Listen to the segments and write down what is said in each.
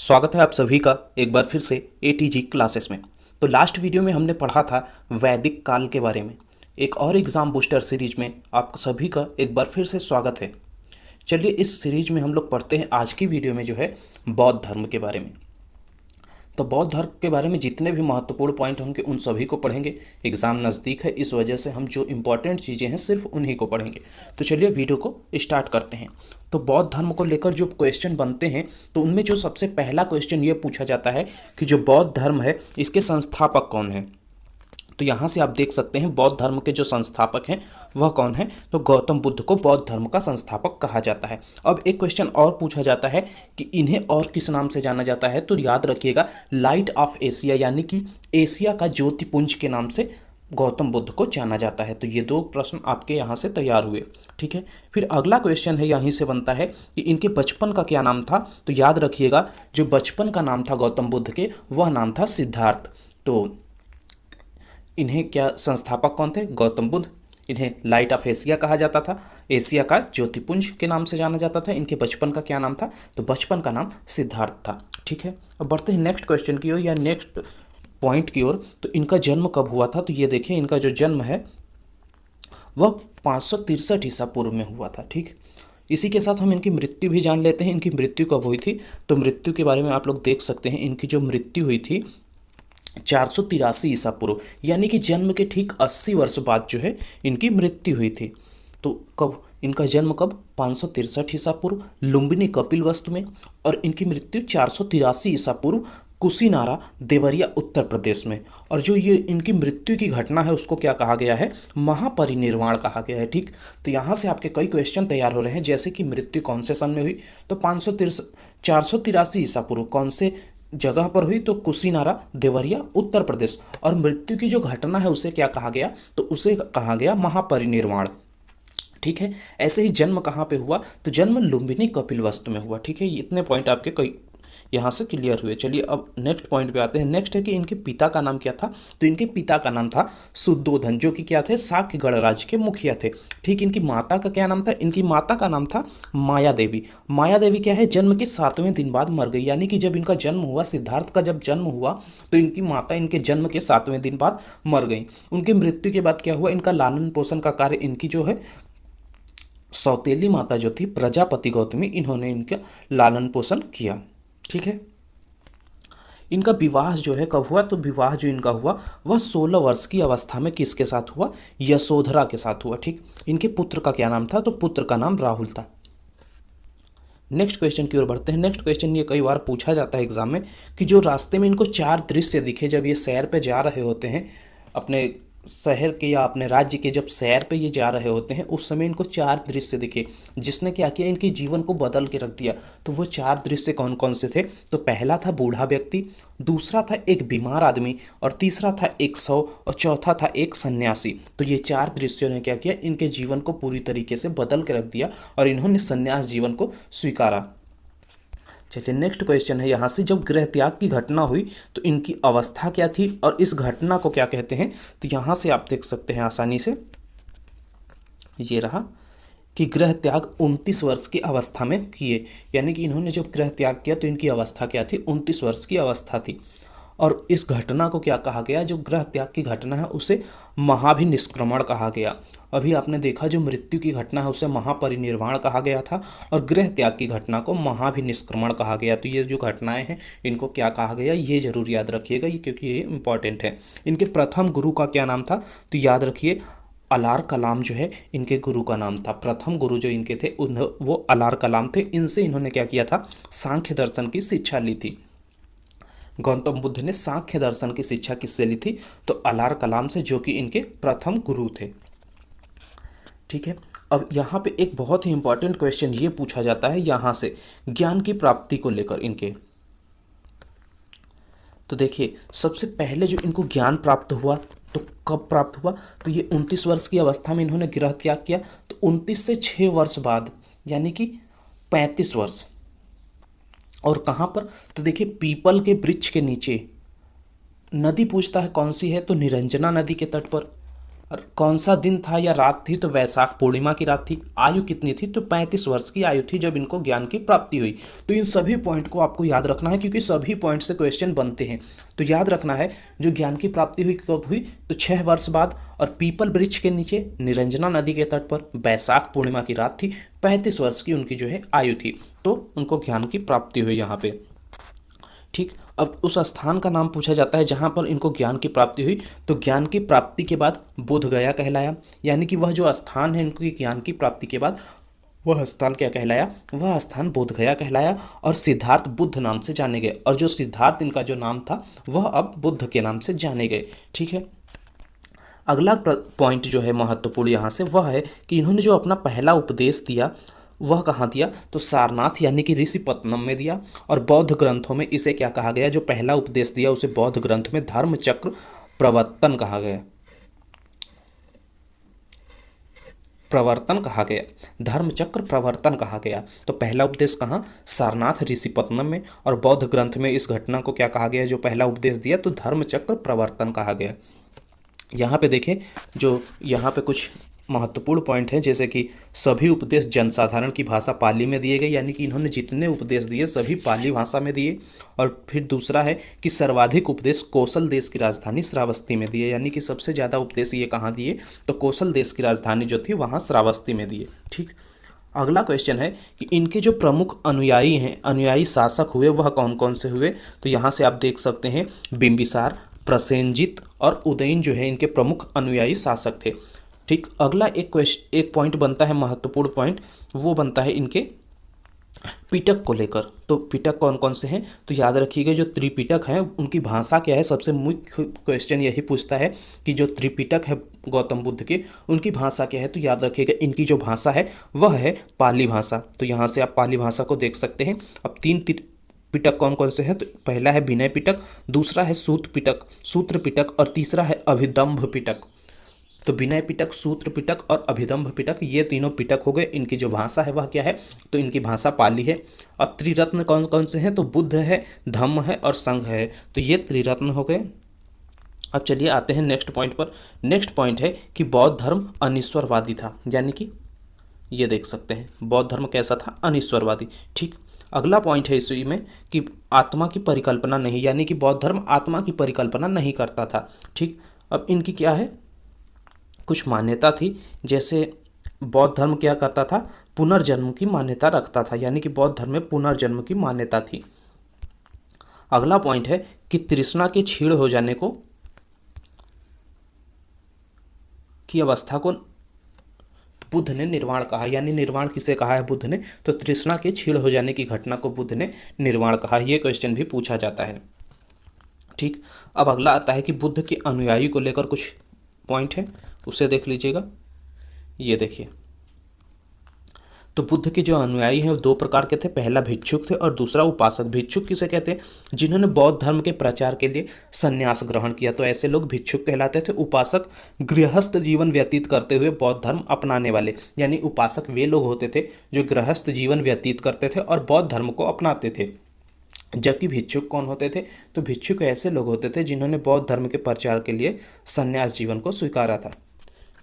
स्वागत है आप सभी का एक बार फिर से एटीजी क्लासेस में। तो लास्ट वीडियो में हमने पढ़ा था वैदिक काल के बारे में। एक और एग्ज़ाम बूस्टर सीरीज में आप सभी का एक बार फिर से स्वागत है। चलिए इस सीरीज में हम लोग पढ़ते हैं आज की वीडियो में जो है बौद्ध धर्म के बारे में। तो बौद्ध धर्म के बारे में जितने भी महत्वपूर्ण पॉइंट होंगे उन सभी को पढ़ेंगे। एग्ज़ाम नज़दीक है, इस वजह से हम जो इम्पोर्टेंट चीज़ें हैं सिर्फ उन्हीं को पढ़ेंगे। तो चलिए वीडियो को स्टार्ट करते हैं। तो बौद्ध धर्म को लेकर जो क्वेश्चन बनते हैं तो उनमें जो सबसे पहला क्वेश्चन ये पूछा जाता है कि जो बौद्ध धर्म है इसके संस्थापक कौन है। तो यहाँ से आप देख सकते हैं बौद्ध धर्म के जो संस्थापक हैं वह कौन है। तो गौतम बुद्ध को बौद्ध धर्म का संस्थापक कहा जाता है। अब एक क्वेश्चन और पूछा जाता है कि इन्हें और किस नाम से जाना जाता है। तो याद रखिएगा लाइट ऑफ एशिया, यानी कि एशिया का ज्योतिपुंज के नाम से गौतम बुद्ध को जाना जाता है। तो ये दो प्रश्न आपके यहाँ से तैयार हुए, ठीक है। फिर अगला क्वेश्चन है यहीं से बनता है कि इनके बचपन का क्या नाम था। तो याद रखिएगा जो बचपन का नाम था गौतम बुद्ध के वह नाम था सिद्धार्थ। तो इन्हें क्या संस्थापक कौन थे? गौतम बुद्ध। इन्हें लाइट ऑफ एशिया कहा जाता था, एशिया का ज्योतिपुंज के नाम से जाना जाता था। इनके बचपन का क्या नाम था? तो बचपन का नाम सिद्धार्थ था, ठीक है। अब बढ़ते हैं नेक्स्ट क्वेश्चन की ओर या नेक्स्ट पॉइंट की ओर। तो इनका जन्म कब हुआ था? तो ये देखिए इनका जो जन्म है वह 563 ईसा पूर्व में हुआ था, ठीक। इसी के साथ हम इनकी मृत्यु भी जान लेते हैं। इनकी मृत्यु कब हुई थी? तो मृत्यु के बारे में आप लोग देख सकते हैं। इनकी जो मृत्यु हुई थी 483 ईसा पूर्व, यानी कि जन्म के ठीक 80 वर्ष बाद जो है इनकी मृत्यु हुई थी। तो कब इनका जन्म कब? 563 ईसा पूर्व लुम्बिनी कपिलवस्तु में, और इनकी मृत्यु 483 ईसा पूर्व कुशीनारा देवरिया उत्तर प्रदेश में। और जो ये इनकी मृत्यु की घटना है उसको क्या कहा गया है? महापरिनिर्वाण कहा गया है, ठीक। तो यहाँ से आपके कई क्वेश्चन तैयार हो रहे हैं, जैसे कि मृत्यु कौन से सन में हुई। तो 483 ईसा पूर्व कौन से जगह पर हुई? तो कुशीनारा देवरिया उत्तर प्रदेश। और मृत्यु की जो घटना है उसे क्या कहा गया? तो उसे कहा गया महापरिनिर्वाण, ठीक है। ऐसे ही जन्म कहाँ पे हुआ? तो जन्म लुम्बिनी कपिलवस्तु में हुआ, ठीक है। इतने पॉइंट आपके कई यहाँ से क्लियर हुए। चलिए अब नेक्स्ट पॉइंट पे आते हैं। नेक्स्ट है कि इनके पिता का नाम क्या था। तो इनके पिता का नाम था शुद्धोधन, जो कि क्या थे? शाक्य गणराज्य के मुखिया थे, ठीक। इनकी माता का क्या नाम था? इनकी माता का नाम था माया देवी। माया देवी क्या है? जन्म के 7वें दिन बाद मर गई, यानी कि जब इनका जन्म हुआ, सिद्धार्थ का जब जन्म हुआ तो इनकी माता इनके जन्म के 7वें दिन बाद मर गई। उनकी मृत्यु के बाद क्या हुआ? इनका लालन पोषण का कार्य इनकी जो है सौतेली माता जो थी प्रजापति गौतमी, इन्होंने इनका लालन पोषण किया, ठीक है। इनका विवाह जो है कब हुआ? तो विवाह जो इनका हुआ वह 16 वर्ष की अवस्था में किसके साथ हुआ? यशोधरा के साथ हुआ, ठीक। इनके पुत्र का क्या नाम था? तो पुत्र का नाम राहुल था। नेक्स्ट क्वेश्चन की ओर बढ़ते हैं। नेक्स्ट क्वेश्चन ये कई बार पूछा जाता है एग्जाम में कि जो रास्ते में इनको 4 दृश्य दिखे जब ये सैर पे जा रहे होते हैं, अपने शहर के या अपने राज्य के जब सैर पे ये जा रहे होते हैं, उस समय इनको 4 दृश्य दिखे जिसने क्या किया? इनके जीवन को बदल के रख दिया। तो वो 4 दृश्य कौन कौन से थे? तो पहला था बूढ़ा व्यक्ति, दूसरा था एक बीमार आदमी, और तीसरा था एक शव, और चौथा था एक सन्यासी। तो ये 4 दृश्यों ने क्या किया? इनके जीवन को पूरी तरीके से बदल के रख दिया और इन्होंने सन्यास जीवन को स्वीकारा। चलिए नेक्स्ट क्वेश्चन है यहाँ से, जब गृह त्याग की घटना हुई तो इनकी अवस्था क्या थी और इस घटना को क्या कहते हैं? तो यहाँ से आप देख सकते हैं आसानी से, ये रहा कि गृह त्याग 29 वर्ष की अवस्था में किए, यानी कि इन्होंने जब गृह त्याग किया तो इनकी अवस्था क्या थी? 29 वर्ष की अवस्था थी। और इस घटना को क्या कहा गया? जो गृह त्याग की घटना है उसे महाभिनिष्क्रमण कहा गया। अभी आपने देखा जो मृत्यु की घटना है उसे महापरिनिर्वाण कहा गया था, और गृह त्याग की घटना को महाभिनिष्क्रमण कहा गया। तो ये जो घटनाएं हैं इनको क्या कहा गया? ये जरूर याद रखिएगा, ये क्योंकि ये इंपॉर्टेंट है। इनके प्रथम गुरु का क्या नाम था? तो याद रखिए अलार कलाम जो है इनके गुरु का नाम था। प्रथम गुरु जो इनके थे वो अलार कलाम थे। इनसे इन्होंने क्या किया था? सांख्य दर्शन की शिक्षा ली थी। गौतम बुद्ध ने सांख्य दर्शन की शिक्षा किससे ली थी? तो अलार कलाम से, जो कि इनके प्रथम गुरु थे, ठीक है। अब यहाँ पे एक बहुत ही इंपॉर्टेंट क्वेश्चन ये पूछा जाता है यहाँ से ज्ञान की प्राप्ति को लेकर इनके। तो देखिए सबसे पहले जो इनको ज्ञान प्राप्त हुआ तो कब प्राप्त हुआ? तो ये 29 वर्ष की अवस्था में इन्होंने गृह त्याग किया, तो 29 से 6 वर्ष बाद, यानी कि 35 वर्ष। और कहाँ पर? तो देखिए पीपल के वृक्ष के नीचे। नदी पूछता है कौन सी है? तो निरंजना नदी के तट पर। और कौन सा दिन था या रात थी, तो वैशाख पूर्णिमा की रात थी। आयु कितनी थी, तो 35 वर्ष की आयु थी जब इनको ज्ञान की प्राप्ति हुई। तो इन सभी पॉइंट को आपको याद रखना है, क्योंकि सभी पॉइंट से क्वेश्चन बनते हैं। तो याद रखना है, जो ज्ञान की प्राप्ति हुई कब हुई, तो 6 वर्ष बाद, और पीपल वृक्ष के नीचे निरंजना नदी के तट पर वैशाख पूर्णिमा की रात थी। 35 वर्ष की उनकी जो है आयु थी, तो उनको ज्ञान की प्राप्ति हुई यहाँ पे। ठीक, अब उस स्थान का नाम पूछा जाता है जहाँ पर इनको ज्ञान की प्राप्ति हुई। तो ज्ञान की प्राप्ति के बाद बोध गया कहलाया, यानी कि वह जो स्थान है इनकी ज्ञान की प्राप्ति के बाद, वह स्थान क्या कहलाया, वह स्थान बोध गया कहलाया। और सिद्धार्थ बुद्ध नाम से जाने गए, और जो सिद्धार्थ इनका जो नाम था वह अब बुद्ध के नाम से जाने गए। ठीक है, अगला पॉइंट जो है महत्वपूर्ण यहाँ से वह है कि इन्होंने जो अपना पहला उपदेश दिया वह कहाँ दिया, तो सारनाथ यानी कि ऋषिपत्तनम में दिया। और बौद्ध ग्रंथों में इसे क्या कहा गया, जो पहला उपदेश दिया उसे बौद्ध ग्रंथ में धर्मचक्र प्रवर्तन कहा गया, प्रवर्तन कहा गया, धर्मचक्र प्रवर्तन कहा गया। तो पहला उपदेश कहाँ, सारनाथ ऋषिपत्तनम में, और बौद्ध ग्रंथ में इस घटना को क्या कहा गया, जो पहला उपदेश दिया, तो धर्मचक्र प्रवर्तन कहा गया। यहाँ पे देखें, जो यहाँ पे कुछ महत्वपूर्ण पॉइंट हैं, जैसे कि सभी उपदेश जनसाधारण की भाषा पाली में दिए गए, यानी कि इन्होंने जितने उपदेश दिए सभी पाली भाषा में दिए। और फिर दूसरा है कि सर्वाधिक उपदेश कौशल देश की राजधानी श्रावस्ती में दिए, यानी कि सबसे ज़्यादा उपदेश ये कहाँ दिए, तो कौशल देश की राजधानी जो थी वहाँ श्रावस्ती में दिए। ठीक, अगला क्वेश्चन है कि इनके जो प्रमुख अनुयायी हैं, अनुयायी शासक हुए वह कौन कौन से हुए, तो यहाँ से आप देख सकते हैं बिंबिसार, प्रसेनजित और उदयन जो है इनके प्रमुख अनुयायी शासक थे। ठीक, अगला एक पॉइंट बनता है महत्वपूर्ण पॉइंट, वो बनता है इनके पिटक को लेकर। तो पिटक कौन कौन से हैं, तो याद रखिएगा जो त्रिपिटक हैं उनकी भाषा क्या है, सबसे मुख्य क्वेश्चन यही पूछता है कि जो त्रिपिटक है गौतम बुद्ध के उनकी भाषा क्या है। तो याद रखिएगा इनकी जो भाषा है वह है पाली भाषा। तो यहाँ से आप पाली भाषा को देख सकते हैं। अब 3 पिटक कौन कौन से हैं, तो पहला है विनय पिटक, दूसरा है सूत्र पिटक और तीसरा है अभिदम्भ पिटक। तो विनय पिटक, सूत्र पिटक और अभिदम्भ पिटक, ये तीनों पिटक हो गए। इनकी जो भाषा है वह क्या है, तो इनकी भाषा पाली है। अब त्रिरत्न कौन कौन से हैं, तो बुद्ध है, धम्म है और संघ है। तो ये त्रिरत्न हो गए। अब चलिए आते हैं नेक्स्ट पॉइंट पर। नेक्स्ट पॉइंट है कि बौद्ध धर्म अनिश्वरवादी था, यानी कि ये देख सकते हैं बौद्ध धर्म कैसा था, अनिश्वरवादी। ठीक, अगला पॉइंट है इसी में कि आत्मा की परिकल्पना नहीं, यानी कि बौद्ध धर्म आत्मा की परिकल्पना नहीं करता था। ठीक, अब इनकी क्या है, कुछ मान्यता थी, जैसे बौद्ध धर्म क्या करता था, पुनर्जन्म की मान्यता रखता था, यानी कि बौद्ध धर्म में पुनर्जन्म की मान्यता थी। अगला पॉइंट है कि तृष्णा के क्षीण हो जाने को की अवस्था को बुद्ध ने निर्वाण कहा, यानी निर्वाण किसे कहा है बुद्ध ने, तो तृष्णा के क्षीण हो जाने की घटना को बुद्ध ने निर्वाण कहा। यह क्वेश्चन भी पूछा जाता है। ठीक, अब अगला आता है कि बुद्ध के अनुयायी को लेकर कुछ पॉइंट है, उसे देख लीजिएगा। ये देखिए, तो बुद्ध के जो अनुयायी हैं वो 2 प्रकार के थे, पहला भिक्षुक थे और दूसरा उपासक। भिक्षुक किसे कहते हैं, जिन्होंने बौद्ध धर्म के प्रचार के लिए संन्यास ग्रहण किया, तो ऐसे लोग भिक्षुक कहलाते थे। उपासक गृहस्थ जीवन व्यतीत करते हुए बौद्ध धर्म अपनाने वाले, यानी उपासक वे लोग होते थे जो गृहस्थ जीवन व्यतीत करते थे और बौद्ध धर्म को अपनाते थे। जबकि भिक्षुक कौन होते थे, तो भिक्षुक ऐसे लोग होते थे जिन्होंने बौद्ध धर्म के प्रचार के लिए संन्यास जीवन को स्वीकारा था।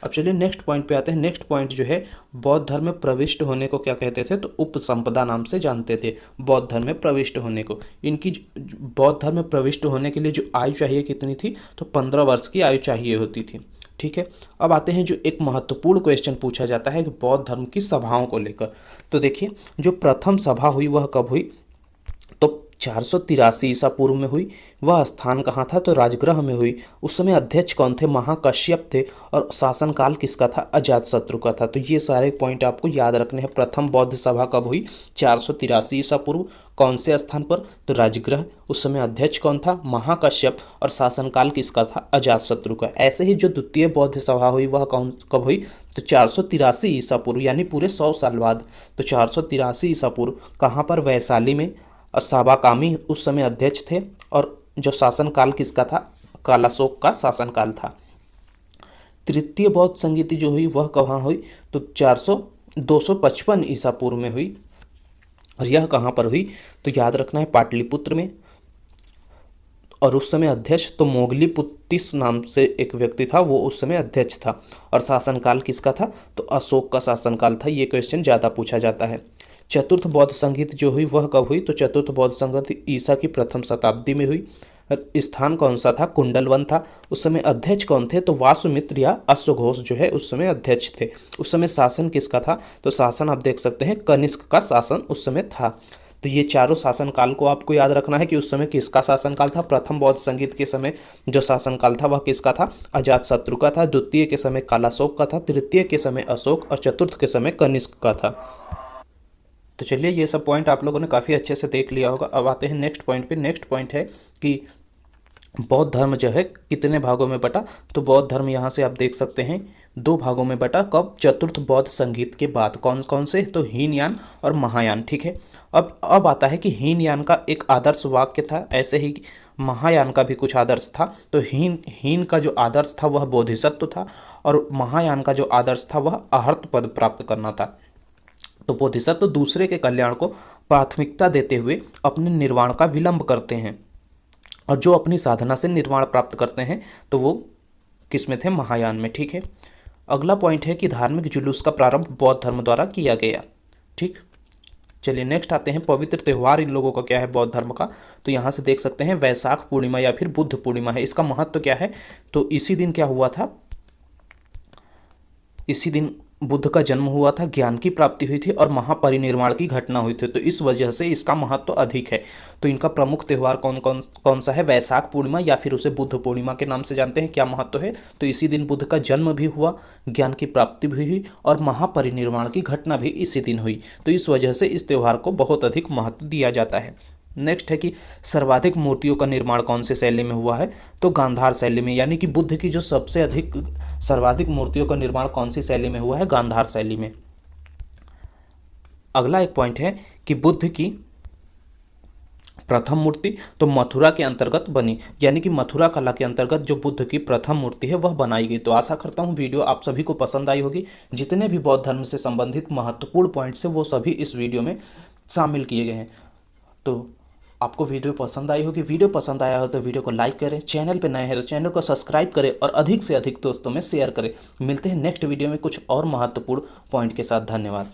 अब चलिए नेक्स्ट पॉइंट पे आते हैं। नेक्स्ट पॉइंट जो है, बौद्ध धर्म में प्रविष्ट होने को क्या कहते थे, तो उपसंपदा नाम से जानते थे बौद्ध धर्म में प्रविष्ट होने को। इनकी बौद्ध धर्म में प्रविष्ट होने के लिए जो आयु चाहिए कितनी थी, तो 15 वर्ष की आयु चाहिए होती थी। ठीक है, अब आते हैं जो एक महत्वपूर्ण क्वेश्चन पूछा जाता है कि बौद्ध धर्म की सभाओं को लेकर। तो देखिए, जो प्रथम सभा हुई वह कब हुई, तो 483 ईसा पूर्व में हुई। वह स्थान कहाँ था, तो राजगृह में हुई। उस समय अध्यक्ष कौन थे, महाकश्यप थे। और शासनकाल किसका था, अजातशत्रु का था। तो ये सारे पॉइंट आपको याद रखने हैं। प्रथम बौद्ध सभा कब हुई, 483 ईसा पूर्व। कौन से स्थान पर, तो राजगृह। उस समय अध्यक्ष कौन था, महाकश्यप। और शासनकाल किसका था, अजातशत्रु का। ऐसे ही जो द्वितीय बौद्ध सभा हुई वह कब हुई, तो 483 ईसा पूर्व, यानी पूरे 100 साल बाद। तो 483 ईसा पूर्व कहाँ पर, वैशाली में। साबाकामी उस समय अध्यक्ष थे। और जो शासनकाल किसका था, कालाशोक का शासनकाल था। तृतीय बौद्ध संगीति जो हुई वह कहाँ हुई, तो 255 ईसा पूर्व में हुई। और यह कहाँ पर हुई, तो याद रखना है पाटलिपुत्र में। और उस समय अध्यक्ष तो मोगलीपुत्तिस नाम से एक व्यक्ति था, वो उस समय अध्यक्ष था। और शासनकाल किसका था? तो अशोक का शासनकाल था। ये क्वेश्चन ज़्यादा पूछा जाता है। चतुर्थ बौद्ध संगीत जो हुई वह कब हुई? तो चतुर्थ बौद्ध संगीत ईसा की प्रथम शताब्दी में हुई। स्थान कौन सा था? कुंडलवन था। उस समय अध्यक्ष कौन थे? तो वासुमित्र या अश्वघोष जो है उस समय अध्यक्ष थे। उस समय शासन किसका था? तो शासन आप देख सकते हैं कनिष्क का शासन उस समय था। तो ये चारों शासनकाल को आपको याद रखना है कि उस समय किसका शासनकाल था। प्रथम बौद्ध संगीत के समय जो शासनकाल था वह किसका था? अजातशत्रु का था। द्वितीय के समय कालाशोक का था। तृतीय के समय अशोक और चतुर्थ के समय कनिष्क का था। तो चलिए ये सब पॉइंट आप लोगों ने काफ़ी अच्छे से देख लिया होगा। अब आते हैं नेक्स्ट पॉइंट पे। नेक्स्ट पॉइंट है कि बौद्ध धर्म जो है कितने भागों में बटा? तो बौद्ध धर्म यहाँ से आप देख सकते हैं 2 भागों में बटा। कब? चतुर्थ बौद्ध संगीत के बाद। कौन कौन से? तो हीनयान और महायान। ठीक है। अब आता है कि हीनयान का एक आदर्श वाक्य था, ऐसे ही महायान का भी कुछ आदर्श था। तो हीन का जो आदर्श था वह बोधिसत्व था, और महायान का जो आदर्श था वह अहर्त पद प्राप्त करना था। तो बोधिसत्व दूसरे के कल्याण को प्राथमिकता देते हुए अपने निर्वाण का विलंब करते हैं, और जो अपनी साधना से निर्वाण प्राप्त करते हैं तो वो किस में थे? महायान में। ठीक है। अगला पॉइंट है कि धार्मिक जुलूस का प्रारंभ बौद्ध धर्म द्वारा किया गया। ठीक। चलिए नेक्स्ट आते हैं पवित्र त्यौहार इन लोगों का क्या है बौद्ध धर्म का। तो यहाँ से देख सकते हैं वैशाख पूर्णिमा या फिर बुद्ध पूर्णिमा है। इसका महत्व क्या है? तो इसी दिन क्या हुआ था? इसी दिन बुद्ध का जन्म हुआ था, ज्ञान की प्राप्ति हुई थी और महापरिनिर्वाण की घटना हुई थी। तो इस वजह से इसका महत्व अधिक है। तो इनका प्रमुख त्यौहार कौन सा है? वैशाख पूर्णिमा या फिर उसे बुद्ध पूर्णिमा के नाम से जानते हैं। क्या महत्व है? तो इसी दिन बुद्ध का जन्म भी हुआ, ज्ञान की प्राप्ति भी हुई और महापरिनिर्वाण की घटना भी इसी दिन हुई। तो इस वजह से इस त्यौहार को बहुत अधिक महत्व दिया जाता है। नेक्स्ट है कि सर्वाधिक मूर्तियों का निर्माण कौन सी शैली में हुआ है? तो गांधार शैली में। यानी कि बुद्ध की जो सबसे अधिक सर्वाधिक मूर्तियों का निर्माण कौन सी शैली में हुआ है? गांधार शैली में। अगला एक पॉइंट है कि बुद्ध की प्रथम मूर्ति तो मथुरा के अंतर्गत बनी, यानी कि मथुरा कला के अंतर्गत जो बुद्ध की प्रथम मूर्ति है वह बनाई गई। तो आशा करता हूँ वीडियो आप सभी को पसंद आई होगी। जितने भी बौद्ध धर्म से संबंधित महत्वपूर्ण पॉइंट्स हैं वो सभी इस वीडियो में शामिल किए गए हैं। तो आपको वीडियो पसंद आई होगी। वीडियो पसंद आया हो तो वीडियो को लाइक करें, चैनल पे नए हैं तो चैनल को सब्सक्राइब करें और अधिक से अधिक दोस्तों में शेयर करें। मिलते हैं नेक्स्ट वीडियो में कुछ और महत्वपूर्ण पॉइंट के साथ। धन्यवाद।